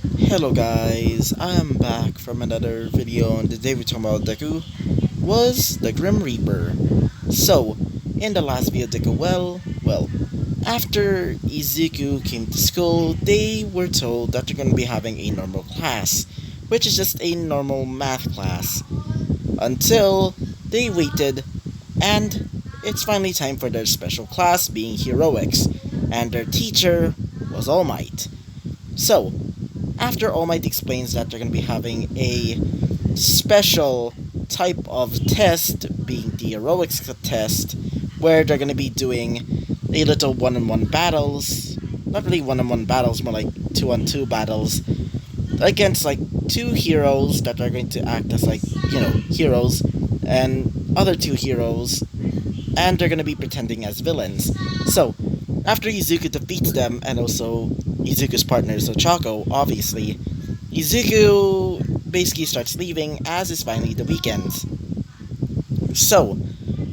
Hello guys, I am back from another video, and today we're talking about Deku was the Grim Reaper. So, in the last video Deku, after Izuku came to school, they were told that they're going to be having a normal class, which is just a normal math class, until they waited, and it's finally time for their special class being Heroics, and their teacher was All Might. So, after All Might explains that they're going to be having a special type of test, being the heroics test, where they're going to be doing a little one-on-one battles, not really one-on-one battles, more like two-on-two battles, against like two heroes that are going to act as heroes, and other two heroes, and they're going to be pretending as villains. So, after Izuku defeats them, and also Izuku's partner Ochako, obviously, Izuku basically starts leaving as it's finally the weekend. So,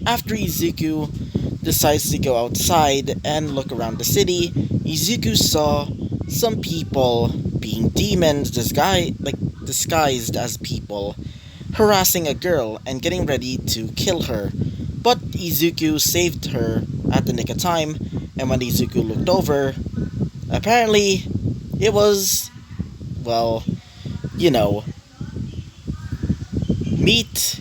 after Izuku decides to go outside and look around the city, Izuku saw some people being demons disguised as people, harassing a girl and getting ready to kill her. But Izuku saved her at the nick of time, and when Izuku looked over, apparently it was, well, you know, meet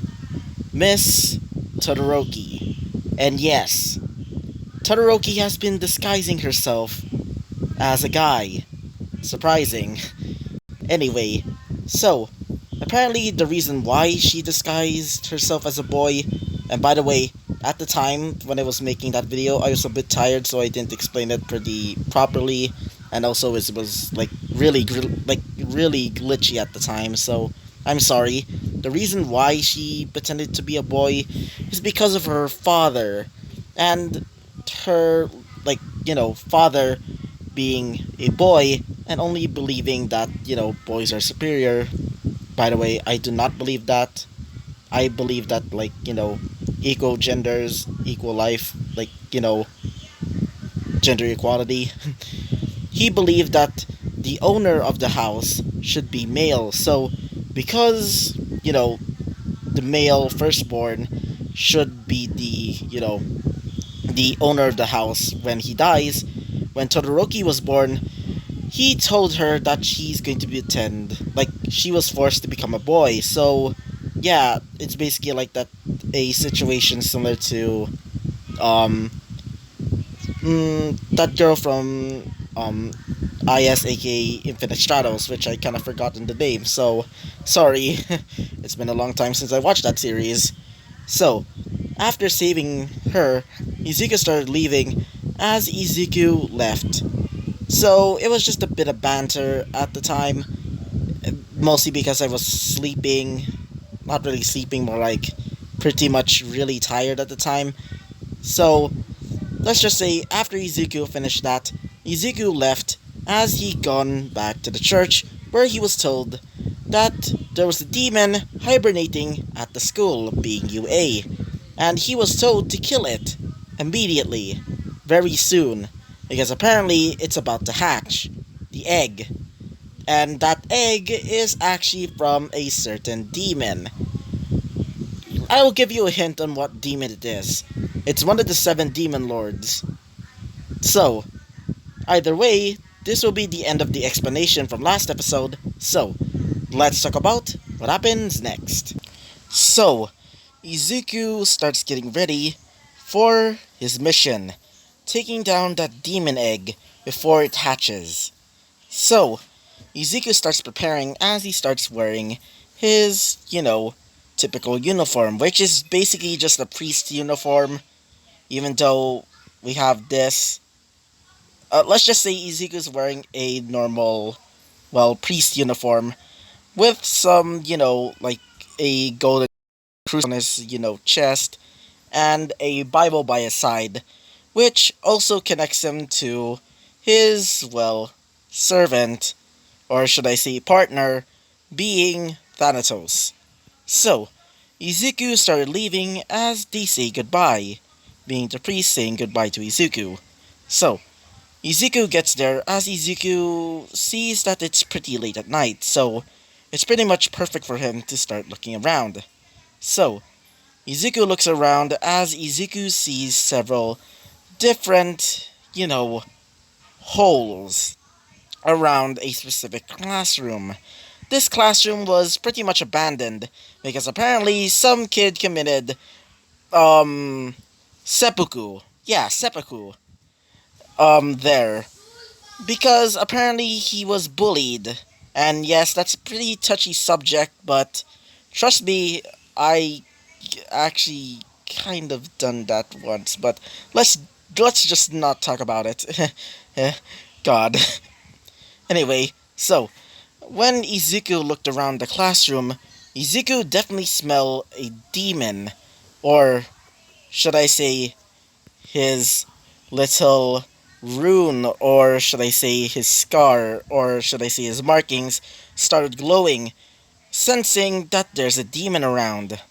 Miss Todoroki. And yes, Todoroki has been disguising herself as a guy. Surprising. Anyway, so, apparently the reason why she disguised herself as a boy, and by the way, at the time when I was making that video, I was a bit tired, so I didn't explain it pretty properly, and also it was like really glitchy at the time, so I'm sorry. The reason why she pretended to be a boy is because of her father, and her father being a boy and only believing that boys are superior. By the way, I do not believe that. I believe that equal genders, equal life, gender equality. He believed that the owner of the house should be male. So because the male firstborn should be the owner of the house when he dies, when Todoroki was born, he told her that she's going to she was forced to become a boy. So yeah, it's basically like that, a situation similar to um that girl from IS, aka Infinite Stratos, which I kind of forgotten the name, so sorry. It's been a long time since I watched that series. So, after saving her, Izuku started leaving as Izuku left. So, it was just a bit of banter at the time, mostly because I was sleeping. Not really sleeping, more like pretty much really tired at the time. So, let's just say after Izuku finished that, Izuku left as he gone back to the church, where he was told that there was a demon hibernating at the school, being UA, and he was told to kill it immediately, very soon, because apparently it's about to hatch, the egg, and that egg is actually from a certain demon. I will give you a hint on what demon it is. It's one of the 7 demon lords. So, either way, this will be the end of the explanation from last episode, so let's talk about what happens next. So, Izuku starts getting ready for his mission, taking down that demon egg before it hatches. So, Izuku starts preparing as he starts wearing his, typical uniform, which is basically just a priest uniform, even though we have this. Let's just say Izuku's wearing a normal, priest uniform with some, a golden crucifix on his, chest, and a Bible by his side, which also connects him to his, servant, or should I say partner, being Thanatos. So, Izuku started leaving as they say goodbye, being the priest saying goodbye to Izuku. So, Izuku gets there as Izuku sees that it's pretty late at night, so it's pretty much perfect for him to start looking around. So, Izuku looks around as Izuku sees several different, holes around a specific classroom. This classroom was pretty much abandoned because apparently some kid committed seppuku. Yeah, seppuku. There. Because apparently he was bullied. And yes, that's a pretty touchy subject, but trust me, I actually kind of done that once, but let's let's just not talk about it. God. Anyway, so when Izuku looked around the classroom, Izuku definitely smelled a demon, or should I say his little rune, or should I say his scar, or should I say his markings started glowing, sensing that there's a demon around.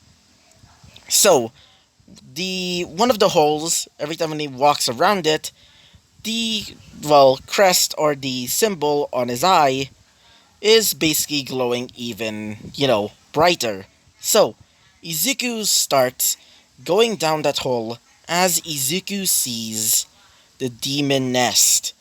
So, the one of the holes, every time when he walks around it, the crest or the symbol on his eye is basically glowing even, brighter. So, Izuku starts going down that hole as Izuku sees the demon nest.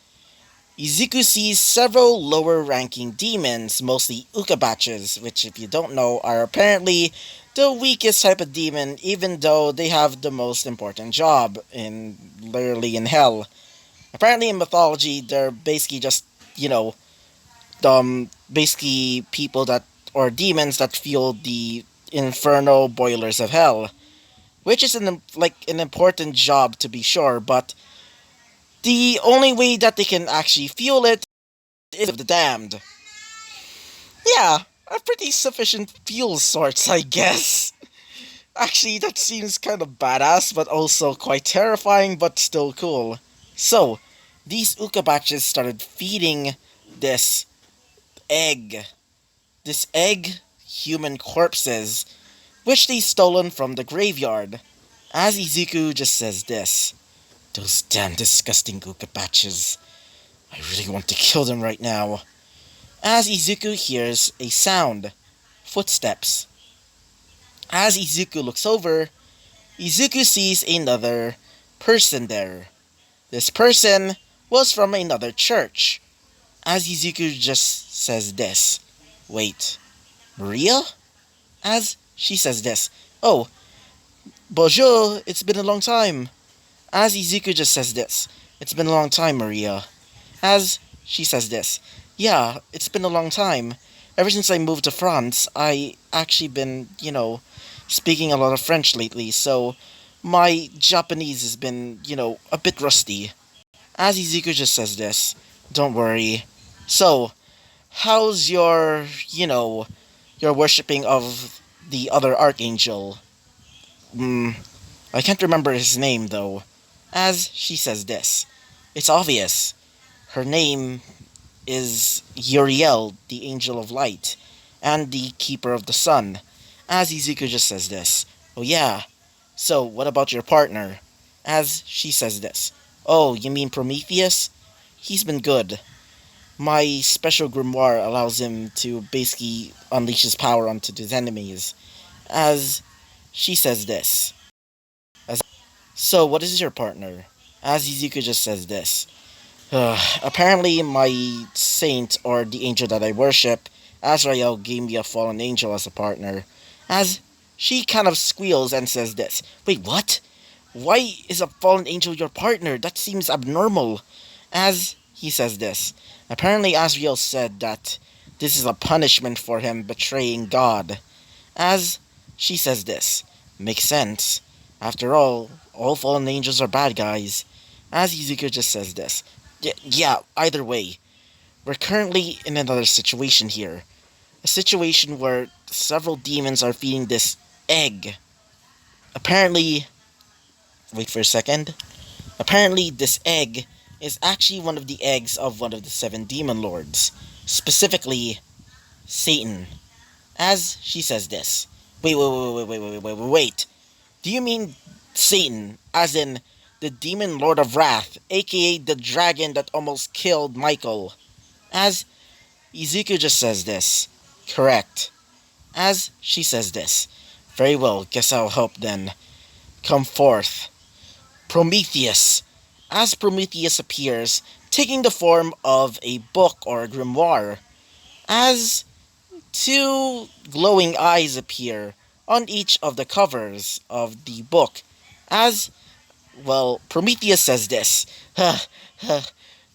Izuku sees several lower ranking demons, mostly Ukabaches, which, if you don't know, are apparently the weakest type of demon, even though they have the most important job in literally in hell. Apparently, in mythology, they're basically just, you know, basically people that, or demons that fuel the inferno boilers of hell, which is an important job to be sure, but the only way that they can actually fuel it is of the damned. Yeah, a pretty sufficient fuel source, I guess. Actually, that seems kind of badass, but also quite terrifying, but still cool. So, these Ukabaches started feeding this egg. This egg human corpses, which they stolen from the graveyard. As Izuku just says this, those damn disgusting Ukabaches. I really want to kill them right now. As Izuku hears a sound, footsteps. As Izuku looks over, Izuku sees another person there. This person was from another church. As Izuku just says this, wait, Maria? As she says this, oh, bonjour, it's been a long time. As Izuku just says this, it's been a long time, Maria. As she says this, yeah, it's been a long time. Ever since I moved to France, I actually been, speaking a lot of French lately, so my Japanese has been, a bit rusty. As Izuku just says this, don't worry. So, how's your worshipping of the other archangel? I can't remember his name though. As she says this, it's obvious. Her name is Uriel, the Angel of Light, and the Keeper of the Sun. As Izuku just says this, oh yeah, so what about your partner? As she says this, oh, you mean Prometheus? He's been good. My special grimoire allows him to basically unleash his power onto his enemies. As she says this, so what is your partner? As Izuku just says this, apparently, my saint, or the angel that I worship, Azrael, gave me a fallen angel as a partner. As she kind of squeals and says this, wait, what? Why is a fallen angel your partner? That seems abnormal. As he says this, apparently Azrael said that this is a punishment for him betraying God. As she says this, makes sense. After all fallen angels are bad guys. As Izuku just says this, yeah, either way, we're currently in another situation here. A situation where several demons are feeding this egg. Apparently, wait for a second. Apparently, this egg is actually one of the eggs of one of the seven demon lords. Specifically, Satan. As she says wait. Do you mean Satan, as in the Demon Lord of Wrath, aka the dragon that almost killed Michael. As Izuku just says this. Correct. As she says this. Very well, guess I'll help then. Come forth. Prometheus. As Prometheus appears, taking the form of a book or a grimoire. As two glowing eyes appear on each of the covers of the book. As, well, Prometheus says this.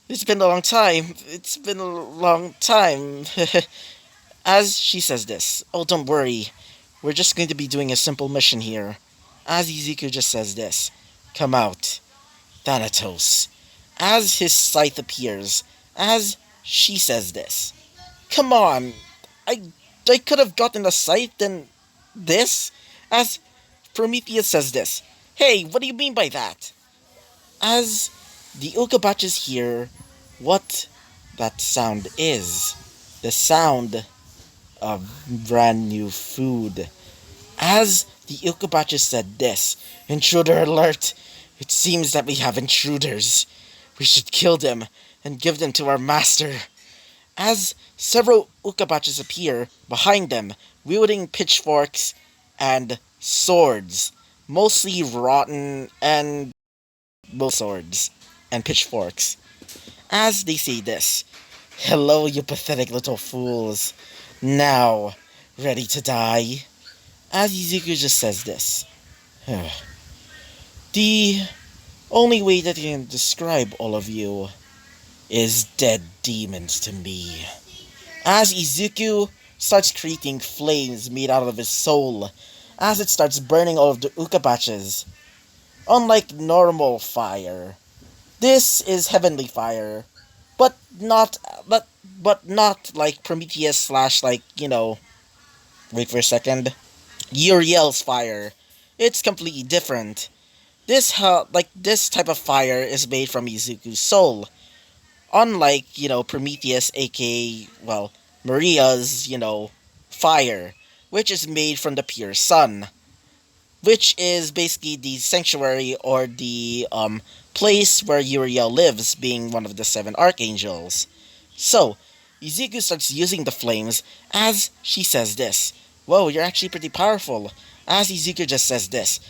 It's been a long time. It's been a long time. As she says this. Oh, don't worry. We're just going to be doing a simple mission here. As Izuku just says this. Come out. Thanatos. As his scythe appears. As she says this. Come on. I, I could have gotten a scythe than this? As Prometheus says this. Hey, what do you mean by that? As the Ukabaches hear what that sound is. The sound of brand new food. As the Ukabaches said this, intruder alert! It seems that we have intruders. We should kill them and give them to our master. As several Ukabaches appear behind them, wielding pitchforks and swords, mostly rotten and swords and pitchforks. As they say this, hello, you pathetic little fools. Now, ready to die? As Izuku just says this. The only way that I can describe all of you is dead demons to me. As Izuku starts creating flames made out of his soul, as it starts burning all of the Ukabaches. Unlike normal fire, this is heavenly fire, but not like Prometheus slash wait for a second, Uriel's fire. It's completely different. This type of fire is made from Izuku's soul. Unlike, Prometheus, aka, Maria's, fire, which is made from the pure sun, which is basically the sanctuary or the place where Uriel lives, being one of the 7 archangels. So, Izuku starts using the flames as she says this. Whoa, you're actually pretty powerful. As Izuku just says this.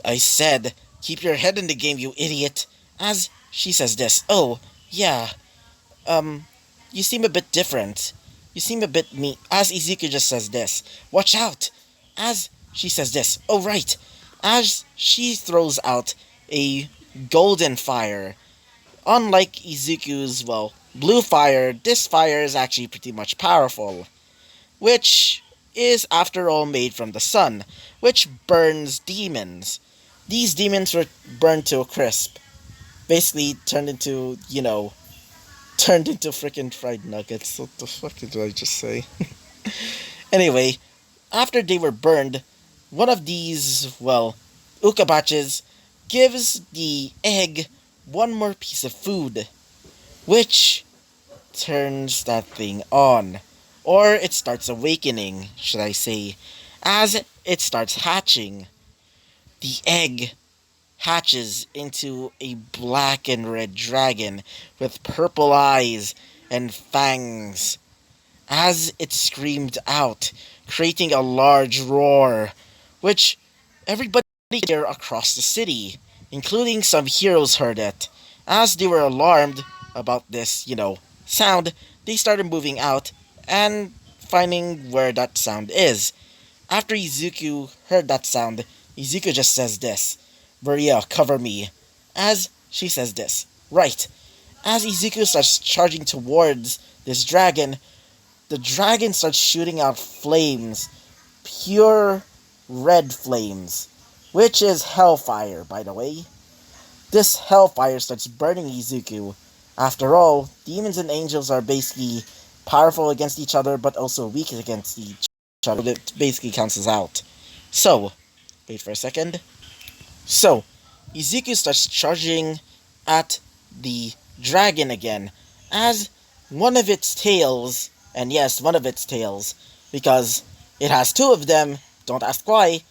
I said, keep your head in the game, you idiot. As she says this. Oh, yeah. You seem a bit different. You seem a bit mean. As Izuku just says this. Watch out. As she says this. Oh, right. As she throws out a golden fire. Unlike Izuku's, blue fire, this fire is actually pretty much powerful. Which is, after all, made from the sun, which burns demons. These demons were burned to a crisp. Basically, turned into freaking fried nuggets. What the fuck did I just say? Anyway, after they were burned, one of these, Ukabaches gives the egg one more piece of food, which turns that thing on. Or it starts awakening, should I say, as it starts hatching. The egg hatches into a black and red dragon with purple eyes and fangs. As it screamed out, creating a large roar, which everybody heard across the city, including some heroes heard it. As they were alarmed about this, sound, they started moving out and finding where that sound is. After Izuku heard that sound, Izuku just says this. Maria, cover me. As she says this. Right. As Izuku starts charging towards this dragon, the dragon starts shooting out flames. Pure red flames. Which is hellfire, by the way. This hellfire starts burning Izuku. After all, demons and angels are basically powerful against each other, but also weak against each other. It basically cancels out. So, wait for a second. So, Izuku starts charging at the dragon again, as one of its tails, and yes, one of its tails, because it has 2 of them, don't ask why,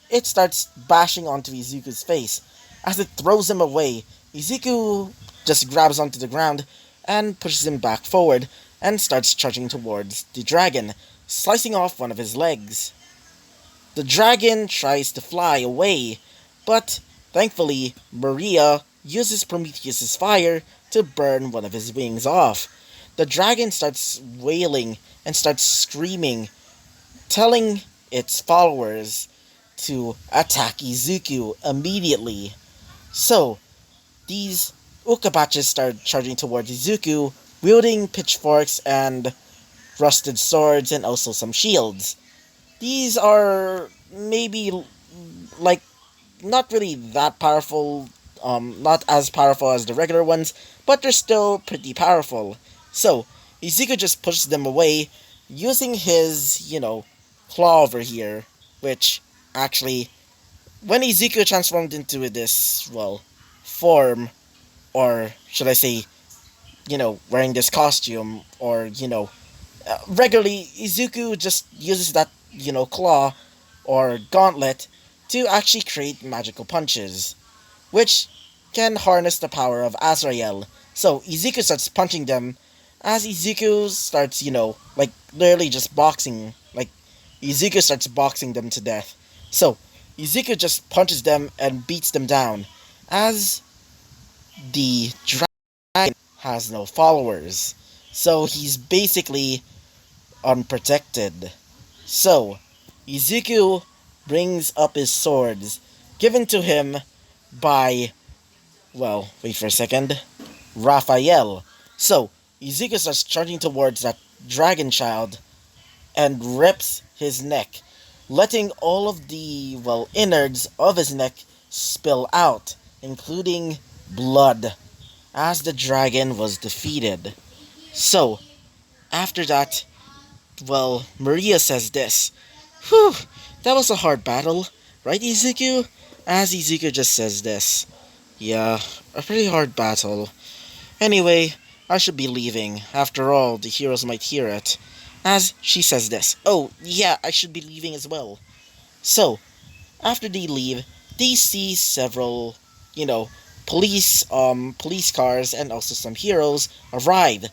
it starts bashing onto Izuku's face, As it throws him away, Izuku just grabs onto the ground and pushes him back forward and starts charging towards the dragon, slicing off one of his legs. The dragon tries to fly away, but thankfully, Maria uses Prometheus's fire to burn one of his wings off. The dragon starts wailing and starts screaming, telling its followers to attack Izuku immediately. So, these Ukabaches start charging towards Izuku, wielding pitchforks and rusted swords and also some shields. These are maybe like not really that powerful, not as powerful as the regular ones, but they're still pretty powerful. So, Izuku just pushes them away using his, claw over here, which actually, when Izuku transformed into this, form, or should I say, wearing this costume, or, regularly, Izuku just uses that, claw or gauntlet to actually create magical punches, which can harness the power of Azrael. So Izuku starts punching them as Izuku starts, literally just boxing. Like, Izuku starts boxing them to death. So Izuku just punches them and beats them down as the dragon has no followers. So he's basically unprotected. So, Izuku brings up his swords, given to him by, wait for a second, Raphael. So, Izuku starts charging towards that dragon child and rips his neck, letting all of the, innards of his neck spill out, including blood, as the dragon was defeated. So, after that, Maria says this. Whew, that was a hard battle, right, Izuku? As Izuku just says this. Yeah, a pretty hard battle. Anyway, I should be leaving. After all, the heroes might hear it. As she says this. Oh, yeah, I should be leaving as well. So, after they leave, they see several, police cars and also some heroes arrive.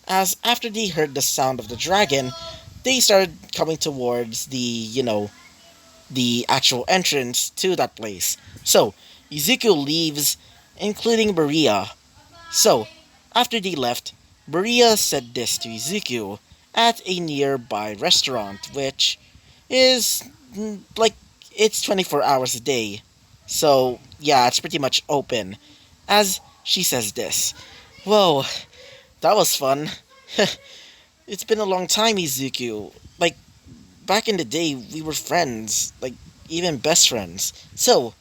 As after they heard the sound of the dragon, they started coming towards the actual entrance to that place. So, Izuku leaves, including Maria. So, after they left, Maria said this to Izuku at a nearby restaurant, which is, it's 24 hours a day. So, yeah, it's pretty much open. As she says this. Whoa, that was fun. It's been a long time, Izuku. Like, back in the day, we were friends. Like, even best friends. So,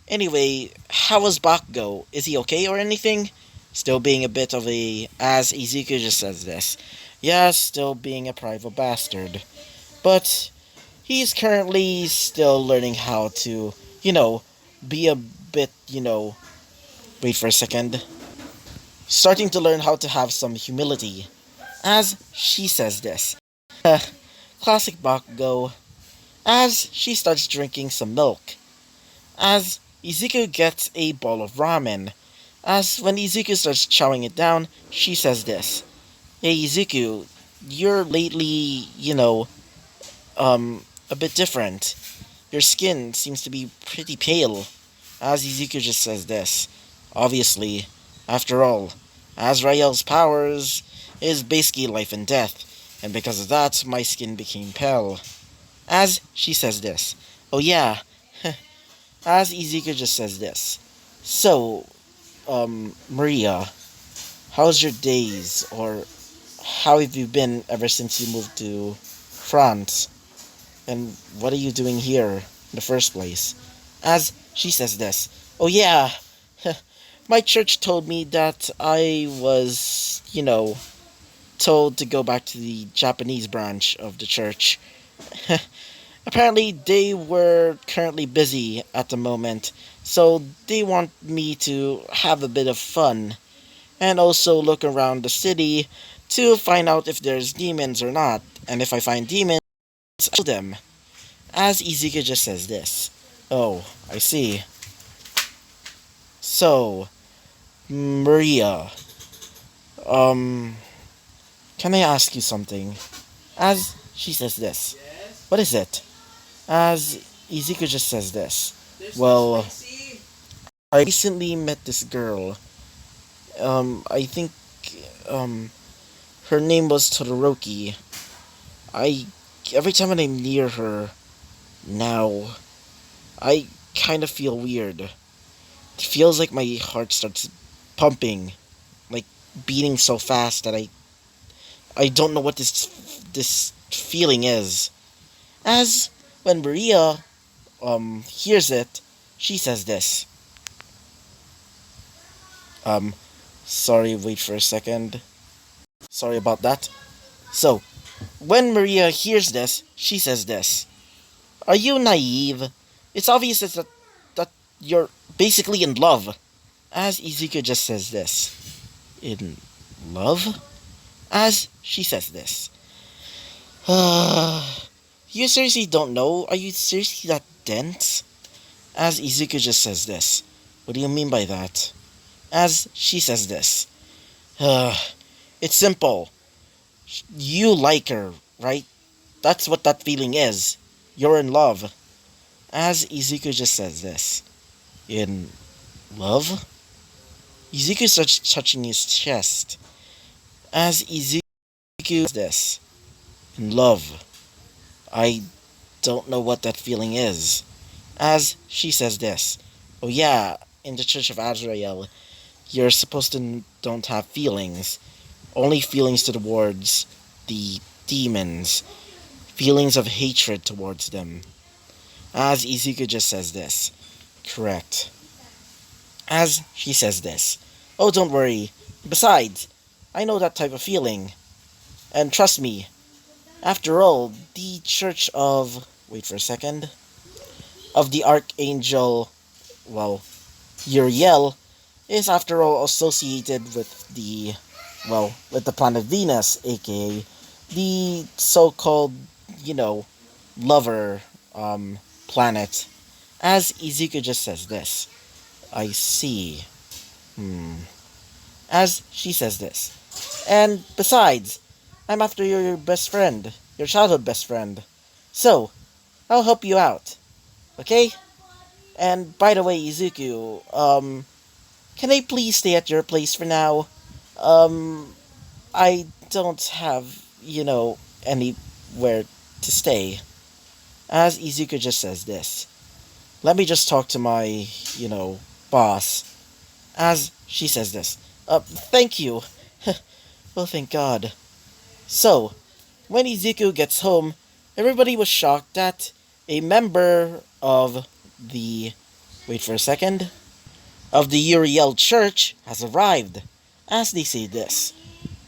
anyway, how was Bakugo? Is he okay or anything? Still being a bit of a... As Izuku just says this. Yeah, still being a prideful bastard. But, he's currently still learning how to, be a bit, Wait for a second. Starting to learn how to have some humility. As she says this. Classic Bakugo. As she starts drinking some milk. As Izuku gets a bowl of ramen. As when Izuku starts chowing it down, she says this. Hey Izuku, you're lately, a bit different. Your skin seems to be pretty pale. As Izuku just says this. Obviously, after all, Azrael's powers is basically life and death, and because of that, my skin became pale. As she says this. Oh yeah, as Izuku just says this. So, Maria, how's your days, or how have you been ever since you moved to France? And what are you doing here in the first place? As she says this. Oh yeah, my church told me that I was, told to go back to the Japanese branch of the church. Apparently, they were currently busy at the moment, so they want me to have a bit of fun, and also look around the city to find out if there's demons or not, and if I find demons, I'll kill them. As Izuku just says this. Oh, I see. So, Maria, um, can I ask you something? As she says this, what is it? As Izuku just says this, well, I recently met this girl. I think, um, her name was Todoroki. I, every time I'm near her now, I kind of feel weird. It feels like my heart starts pumping, like beating so fast that I don't know what this feeling is. As when Maria hears it, she says this. Um Sorry, wait for a second. Sorry about that. So, when Maria hears this, she says this. Are you naive? It's obvious that you're basically in love. As Izuku just says this. In love? As she says this. You seriously don't know? Are you seriously that dense? As Izuku just says this. What do you mean by that? As she says this. Uh, it's simple. You like her, right? That's what that feeling is. You're in love. As Izuku just says this. In love? Izuku starts touching his chest. As Izuku says this. In love. I don't know what that feeling is. As she says this. Oh yeah, in the Church of Azrael, you're supposed to don't have feelings. Only feelings towards the demons. Feelings of hatred towards them. As Izuku just says this. Correct. As she says this. Oh, don't worry. Besides, I know that type of feeling. And trust me, after all, the Church of... Wait for a second. Of the Archangel... Well, Uriel is after all associated with the... Well, with the planet Venus, aka the so-called, you know, lover, planet. As Izuku just says this. I see. As she says this. And besides, I'm after your best friend. Your childhood best friend. So, I'll help you out. Okay? And by the way, Izuku, can I please stay at your place for now? Um, I don't have, anywhere to stay. As Izuku just says this. Let me just talk to my, boss. As she says this. Thank you. Well, thank God. So, when Izuku gets home, everybody was shocked that a member of the... Wait for a second. Of the Uriel Church has arrived. As they say this.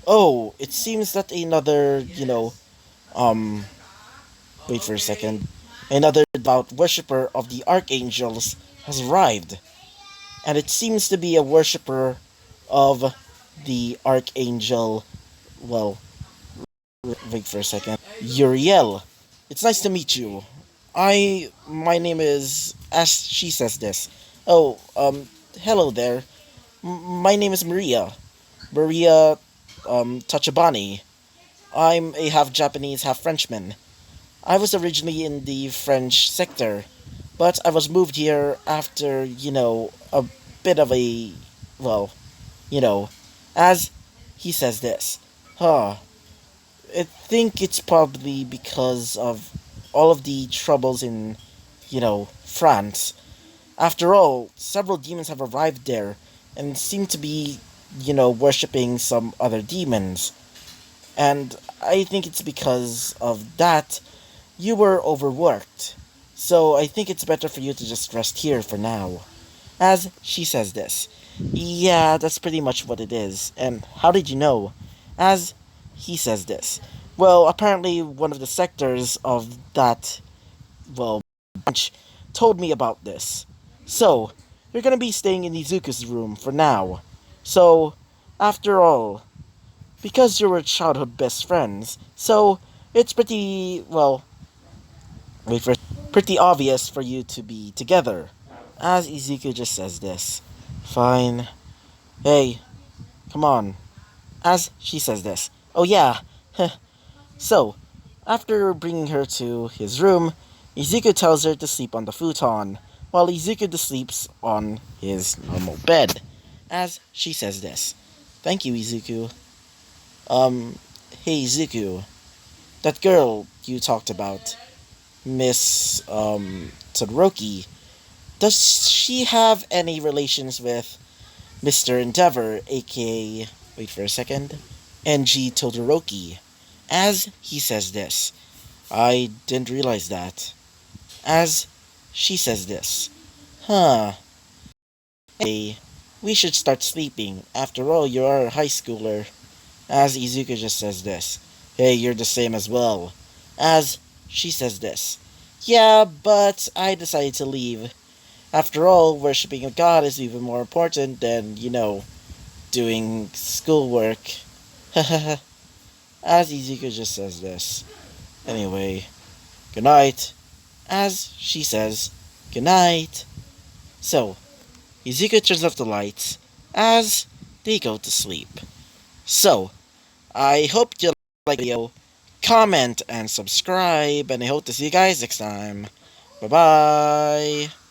Oh, it seems that another, um... Wait for a second. Another devout worshipper of the Archangels has arrived. And it seems to be a worshipper of the Archangel... Well, wait for a second. Uriel. It's nice to meet you. My name is, as she says this. Oh, hello there. My name is Maria. Maria, Tachibani. I'm a half Japanese, half Frenchman. I was originally in the French sector, but I was moved here after, a bit of a, well, you know, as he says this. Huh. I think it's probably because of all of the troubles in, France. After all, several demons have arrived there and seem to be, worshipping some other demons. And I think it's because of that you were overworked. So I think it's better for you to just rest here for now. As she says this. Yeah, that's pretty much what it is. And how did you know? As he says this. Well, apparently one of the sectors of that, well, branch told me about this. So, you're gonna be staying in Izuku's room for now. So, after all, because you were childhood best friends, so it's pretty, well, wait for pretty obvious for you to be together. As Izuku just says this. Fine. Hey, come on. As she says this. Oh yeah. So, after bringing her to his room, Izuku tells her to sleep on the futon, while Izuku sleeps on his normal bed. As she says this. Thank you, Izuku. Um, hey Izuku, that girl you talked about, Miss, Todoroki, does she have any relations with Mr. Endeavor, aka, wait for a second, NG Todoroki? As he says this. I didn't realize that. As she says this. Huh. Hey, we should start sleeping. After all, you're a high schooler. As Izuku just says this. Hey, you're the same as well. As she says this. Yeah, but I decided to leave. After all, worshipping a god is even more important than, doing schoolwork. As Izuku just says this. Anyway, good night. As she says, good night. So, Izuku turns off the lights as they go to sleep. So, I hope you like the video, comment and subscribe, and I hope to see you guys next time. Bye bye.